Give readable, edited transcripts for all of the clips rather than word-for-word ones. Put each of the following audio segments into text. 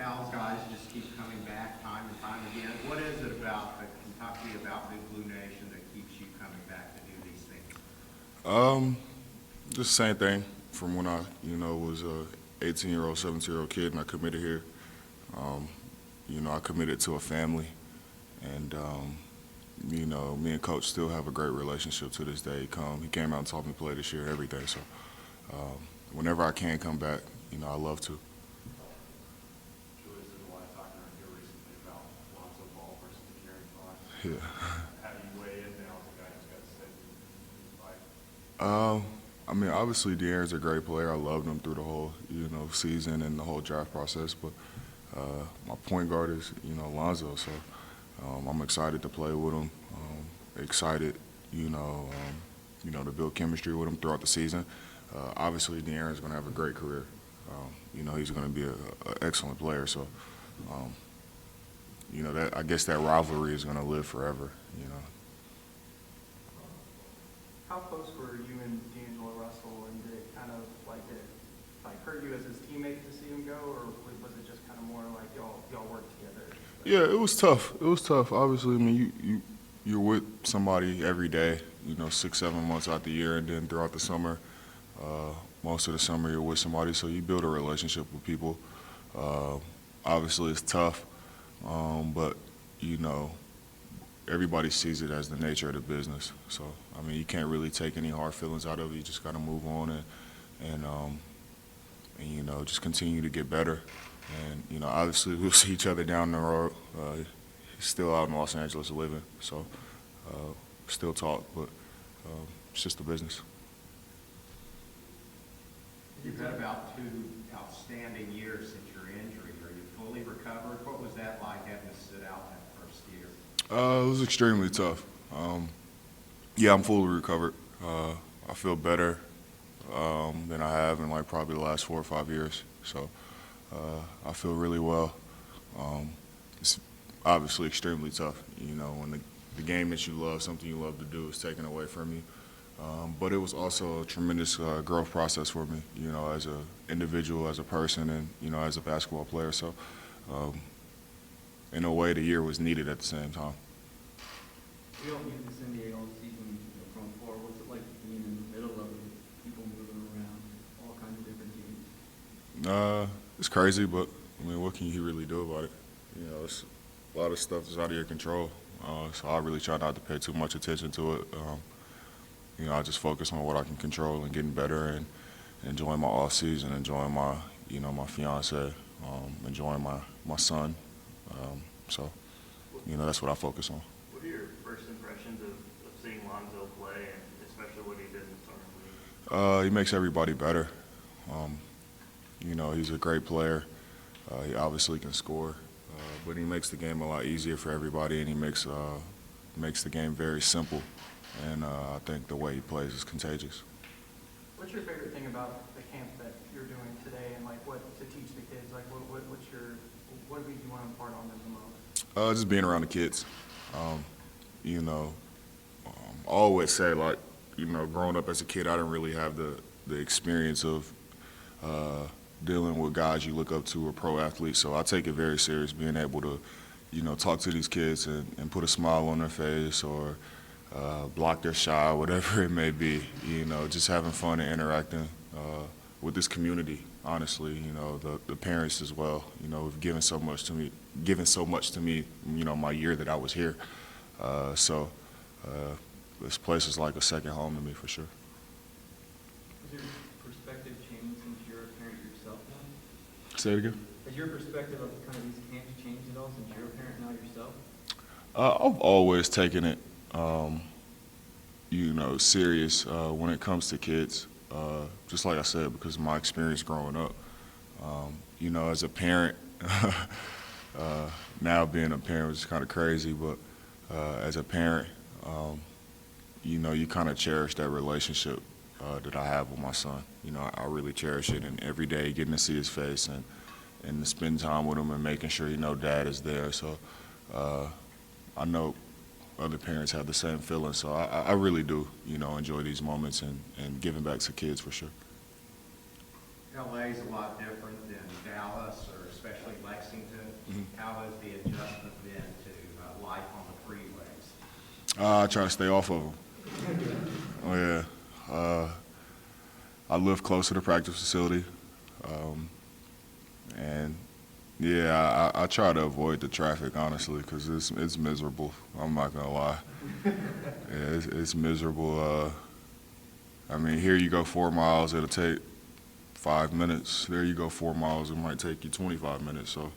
Cal guys just keep coming back time and time again. What is it about the Kentucky, about Big Blue Nation that keeps you coming back to do these things? Just the same thing from when I, was a 18-year-old, 17-year-old kid and I committed here. I committed to a family, and me and Coach still have a great relationship to this day. He came out and taught me to play this year, everything. So whenever I can come back, I love to. Julius, there's a lot of talk around here recently about Lonzo Ball versus De'Aaron Fox. Yeah. How do you weigh in now as a guy who's got to stay in his life? Obviously De'Aaron's a great player. I loved him through the whole, season and the whole draft process. But my point guard is, Lonzo. So I'm excited to play with him. Excited, to build chemistry with him throughout the season. Obviously De'Aaron's going to have a great career. He's going to be an excellent player. So, I guess that rivalry is going to live forever. How close were you and D'Angelo Russell, and did it kind of hurt you as his teammate to see him go, or was it just kind of more like y'all worked together? Yeah, it was tough. It was tough. Obviously, you're with somebody every day, 6, 7 months out the year, and then throughout the summer, most of the summer you're with somebody, so you build a relationship with people. Obviously, it's tough, but everybody sees it as the nature of the business. So, you can't really take any hard feelings out of it. You just got to move on and just continue to get better. And, obviously we'll see each other down the road. He's still out in Los Angeles living, so still talk, but it's just the business. You've had about 2 outstanding years since your injury. Are you fully recovered? What was that like having to sit out that first year? It was extremely tough. Yeah, I'm fully recovered. I feel better than I have in probably the last 4 or 5 years. So I feel really well. It's obviously extremely tough. When the game that you love, something you love to do, is taken away from you. But it was also a tremendous growth process for me, as an individual, as a person, and, as a basketball player. So in a way, the year was needed at the same time. We don't use this NBA all season from afar. What's it like being in the middle of it, people moving around, all kinds of different teams? It's crazy, but, what can you really do about it? It's a lot of stuff that's out of your control. So I really try not to pay too much attention to it. I just focus on what I can control and getting better and enjoying my off season, enjoying my, my fiance, enjoying my son. So, that's what I focus on. What are your first impressions of seeing Lonzo play, and especially what he did in the summer league? He makes everybody better. He's a great player. He obviously can score, but he makes the game a lot easier for everybody, and he makes the game very simple. And I think the way he plays is contagious. What's your favorite thing about the camp that you're doing today, and what to teach the kids? What do you want to impart on them the most? Just being around the kids. I always say, growing up as a kid, I didn't really have the experience of dealing with guys you look up to or pro athletes. So I take it very serious, being able to, talk to these kids and put a smile on their face or block their shot, whatever it may be. Just having fun and interacting with this community. Honestly, the parents as well. Have given so much to me. My year that I was here. So this place is like a second home to me for sure. Has your perspective changed since you're a parent yourself now? Say it again. Has your perspective of kind of these camps changed at all since you're a parent now yourself? I've always taken it, serious when it comes to kids. Just like I said, because of my experience growing up. As a parent, now being a parent is kind of crazy, but as a parent, you kind of cherish that relationship that I have with my son. I really cherish it, and every day getting to see his face and to spend time with him and making sure Dad is there. So I know other parents have the same feeling, so I really do, enjoy these moments and giving back to kids for sure. LA is a lot different than Dallas or especially Lexington. How has the adjustment been to life on the freeways? I try to stay off of them. Oh yeah. I live close to the practice facility, and yeah, I try to avoid the traffic honestly because it's miserable. I'm not gonna lie. Yeah, it's miserable. I mean, here you go 4 miles, it'll take 5 minutes. There you go 4 miles, it might take you 25 minutes. So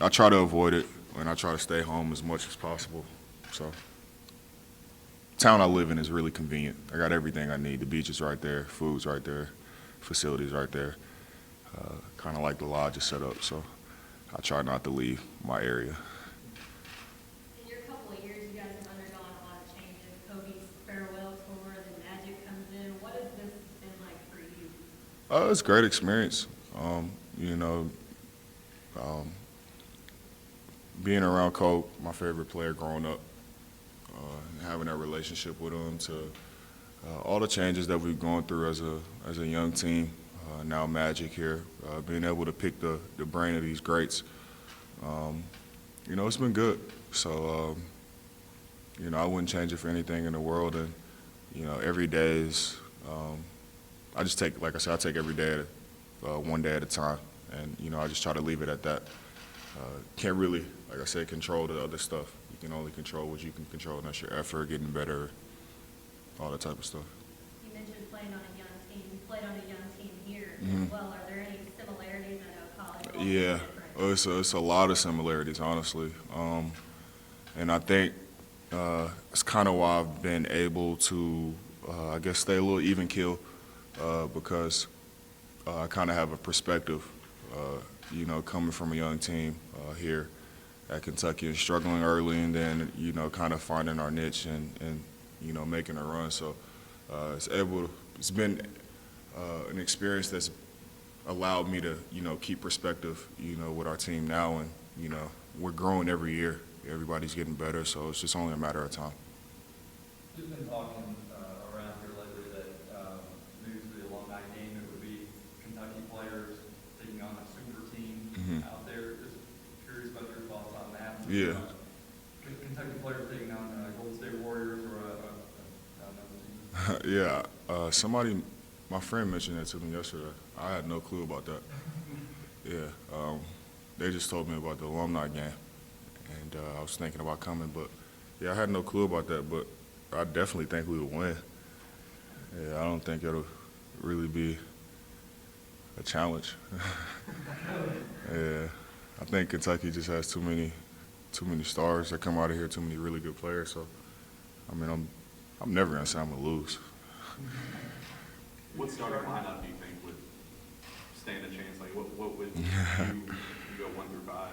I try to avoid it, and I try to stay home as much as possible. So town I live in is really convenient. I got everything I need. The beach is right there, food's right there, facilities right there. Kind of like the lodge is set up, so I try not to leave my area. In your couple of years, you guys have undergone a lot of changes. Kobe's farewell tour, then Magic comes in. What has this been like for you? It's a great experience. You know, being around Kobe, my favorite player growing up, and having that relationship with him, to all the changes that we've gone through as a young team. Now Magic here, being able to pick the brain of these greats, you know, it's been good. So, you know, I wouldn't change it for anything in the world. And, you know, every day is, I just take, like I said, I take every day, one day at a time. And, you know, I just try to leave it at that. Can't really, like I said, control the other stuff. You can only control what you can control, and that's your effort, getting better, all that type of stuff. You mentioned playing on a young team. You played on a young team here Mhm. as well. Are there any similarities? I know college ball is Yeah, different. it's a lot of similarities, honestly. And I think it's kind of why I've been able to, I guess, stay a little even keel, because I kind of have a perspective, you know, coming from a young team here at Kentucky and struggling early, and then, you know, kind of finding our niche and you know, making a run. So it's been an experience that's allowed me to, you know, keep perspective, you know, with our team now. And, you know, we're growing every year. Everybody's getting better, so it's just only a matter of time. Just been talking around here lately that maybe for the alumni game, it would be Kentucky players taking on a super team out there. Just curious about your thoughts on that. Yeah. Kentucky players taking on Golden State Warriors or another team. Yeah, my friend mentioned that to me yesterday. I had no clue about that. Yeah, they just told me about the alumni game, and I was thinking about coming, but yeah, I had no clue about that, but I definitely think we would win. Yeah, I don't think it'll really be a challenge. Yeah, I think Kentucky just has too many stars that come out of here, too many really good players. So, I mean, I'm never gonna say I'm gonna lose. What starting lineup do you think would stand a chance? Like, what would you go 1 through 5?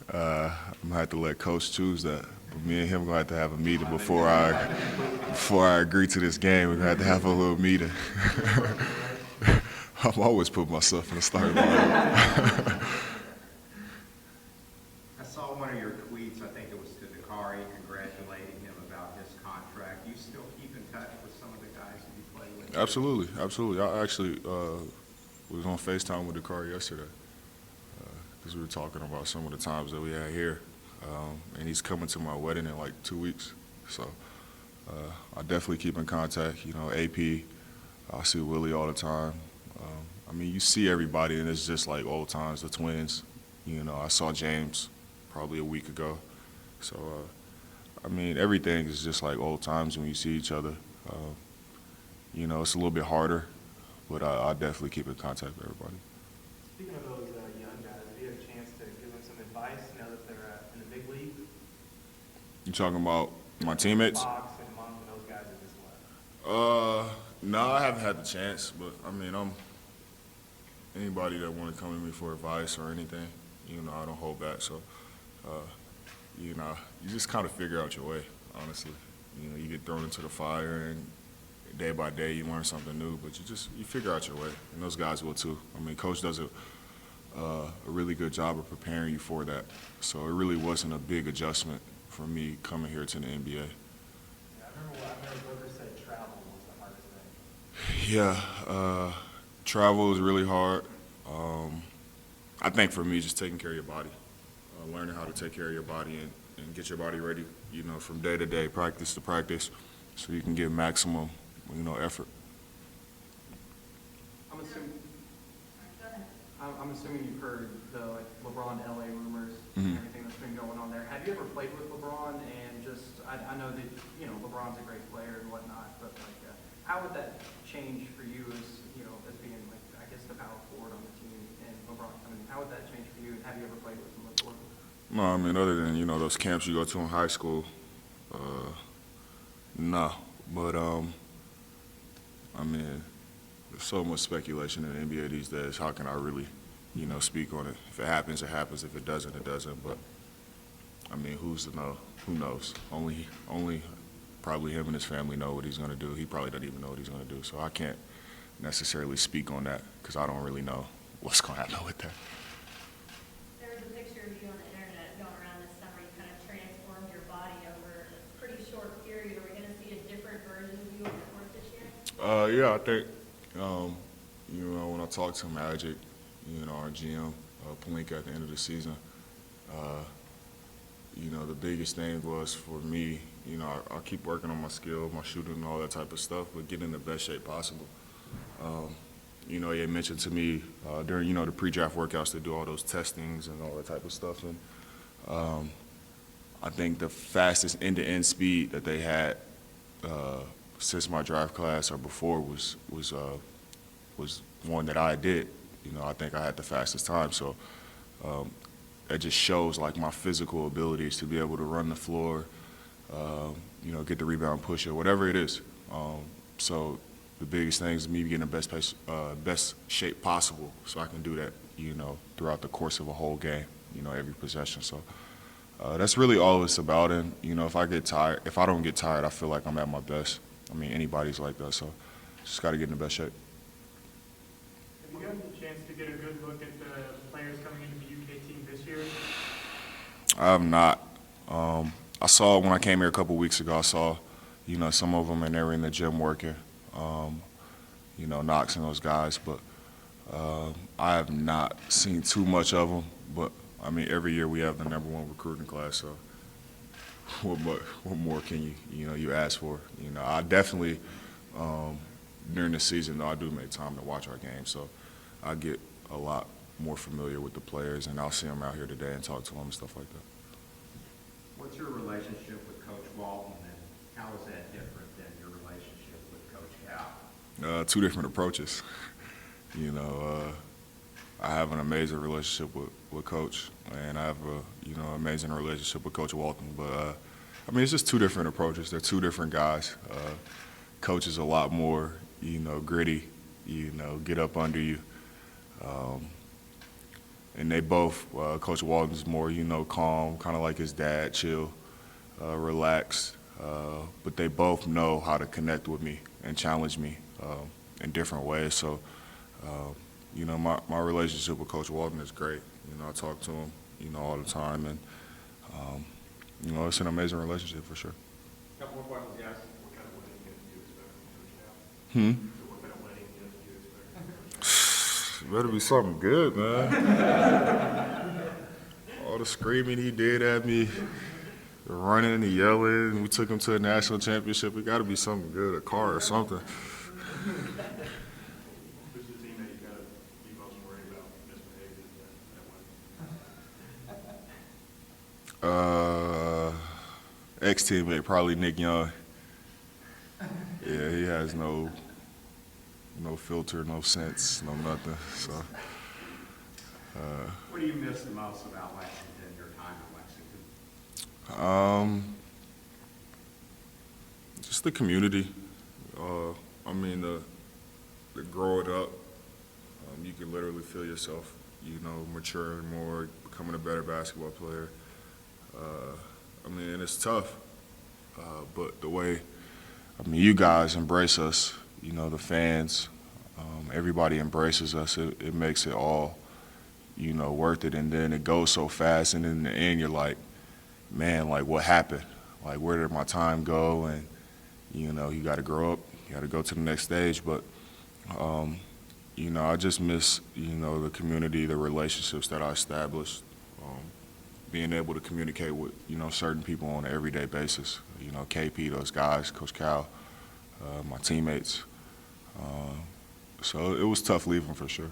I'm gonna have to let Coach choose that. But me and him gonna have to have a meeting before I agree to this game. We're gonna have to have a little meeting. I'm always putting myself in the starting lineup. I saw one of your tweets, I think it was to Dakari, congratulating him about his contract. You still keep in touch with some of the guys that you play with? Absolutely. I actually was on FaceTime with Dakari yesterday because we were talking about some of the times that we had here. And he's coming to my wedding in like 2 weeks. So I definitely keep in contact. You know, AP, I see Willie all the time. I mean, you see everybody, and it's just like old times, the twins. You know, I saw James probably a week ago. So, I mean, everything is just like old times when you see each other. You know, it's a little bit harder, but I definitely keep in contact with everybody. Speaking of those young guys, have you had a chance to give them some advice now that they're in the big league? You talking about my teammates? Fox and Monk and those guys that just left. No, I haven't had the chance, but I mean, anybody that want to come to me for advice or anything, you know, I don't hold back. So, you know, you just kind of figure out your way, honestly. You know, you get thrown into the fire, and day by day you learn something new, but you figure out your way, and those guys will too. I mean, Coach does a really good job of preparing you for that. So it really wasn't a big adjustment for me coming here to the NBA. Yeah, I remember Booker said travel was the hardest thing. Yeah, travel is really hard. I think for me, just taking care of your body, learning how to take care of your body and get your body ready, you know, from day to day, practice to practice, so you can give maximum, you know, effort. I'm assuming, Go ahead. I'm assuming you've heard the like LeBron LA rumors Mhm. and everything that's been going on there. Have you ever played with LeBron? And just, I know that, you know, LeBron's a great player and whatnot, but like, how would that change for you as, you know, as being like, I guess the power forward on the team and LeBron coming in? How would that change for you? And have you ever played with him before? No, I mean, other than, you know, those camps you go to in high school, no. But, I mean, there's so much speculation in the NBA these days. How can I really, you know, speak on it? If it happens, it happens. If it doesn't, it doesn't. But, I mean, who's to know? Who knows? Only probably him and his family know what he's going to do. He probably doesn't even know what he's going to do. So I can't necessarily speak on that because I don't really know what's going to happen with that. There was a picture of you on the internet going around this summer. You kind of transformed your body over a pretty short period. Are we going to see a different version of you on the court this year? Yeah, I think, you know, when I talked to Magic, you know, our GM, Palinka at the end of the season, you know, the biggest thing was for me, you know, I keep working on my skill, my shooting and all that type of stuff, but get in the best shape possible. You know, he had mentioned to me during, you know, the pre-draft workouts, they do all those testings and all that type of stuff. And I think the fastest end-to-end speed that they had since my draft class or before was one that I did. You know, I think I had the fastest time. So that just shows like my physical abilities to be able to run the floor, you know, get the rebound, push it, whatever it is. So the biggest thing is me getting the best shape possible so I can do that, you know, throughout the course of a whole game, you know, every possession. So that's really all it's about. And, you know, if I don't get tired, I feel like I'm at my best. I mean, anybody's like that. So just got to get in the best shape. Have you gotten the chance to get a good look at the players coming into the UK team this year? I have not. I saw when I came here a couple weeks ago, I saw, you know, some of them and they were in the gym working, you know, Knox and those guys. But I have not seen too much of them. But, I mean, every year we have the #1 recruiting class. So what more can you ask for? You know, I definitely, during the season, though, I do make time to watch our games. So I get a lot more familiar with the players, and I'll see them out here today and talk to them and stuff like that. What's your relationship with Coach Walton, and how is that different than your relationship with Coach Cal? Two different approaches. You know, I have an amazing relationship with Coach, and I have a, you know, amazing relationship with Coach Walton. But, I mean, it's just two different approaches. They're two different guys. Coach is a lot more, you know, gritty, you know, get up under you. And they both, Coach Walton's more, you know, calm, kind of like his dad, chill, relaxed. But they both know how to connect with me and challenge me in different ways. So, you know, my relationship with Coach Walton is great. You know, I talk to him, you know, all the time. And, you know, it's an amazing relationship for sure. Couple more questions, guys. What kind of wedding gift do you expect from Coach Cal? So what kind of wedding gift do you expect from Coach Cal? Better be something good, man. All the screaming he did at me, the running and the yelling. We took him to a national championship. It got to be something good, a car or something. Who's the teammate you gotta be most worried about misbehaving at that wedding? Ex-teammate, probably Nick Young. Yeah, he has no filter, no sense, no nothing. So. What do you miss the most about Lexington, your time at Lexington? Just the community. I mean, the growing up, you can literally feel yourself, you know, maturing more, becoming a better basketball player. I mean, and it's tough, but the way, I mean, you guys embrace us, you know, the fans, everybody embraces us. It makes it all, you know, worth it. And then it goes so fast, and in the end, you're like, man, like, what happened? Like, where did my time go? And, you know, you got to grow up. You got to go to the next stage. But, you know, I just miss, you know, the community, the relationships that I established, being able to communicate with, you know, certain people on an everyday basis. You know, KP, those guys, Coach Cal, my teammates. So it was tough leaving for sure.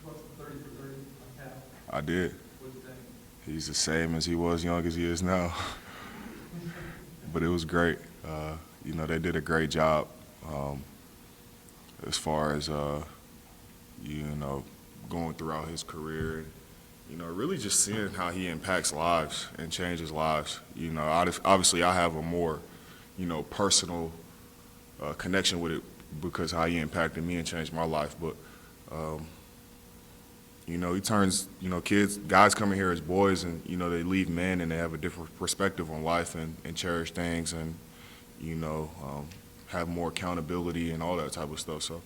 What's the 30 for 30 on tap? I did. What's the thing? He's the same as he was young as he is now. But it was great. You know, they did a great job as far as, you know, going throughout his career. And, you know, really just seeing how he impacts lives and changes lives. You know, obviously I have a more, you know, personal connection with it because how he impacted me and changed my life. But, you know, he turns, you know, guys coming here as boys and, you know, they leave men and they have a different perspective on life and cherish things and, you know, have more accountability and all that type of stuff. So,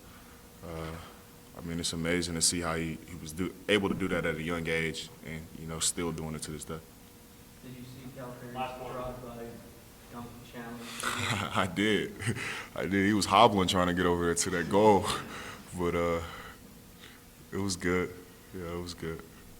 I mean, it's amazing to see how he was able to do that at a young age and, you know, still doing it to this day. Did you see Calipari's Last one. drive-by dunk challenge? I did. He was hobbling trying to get over there to that goal, but it was good. Yeah, it was good.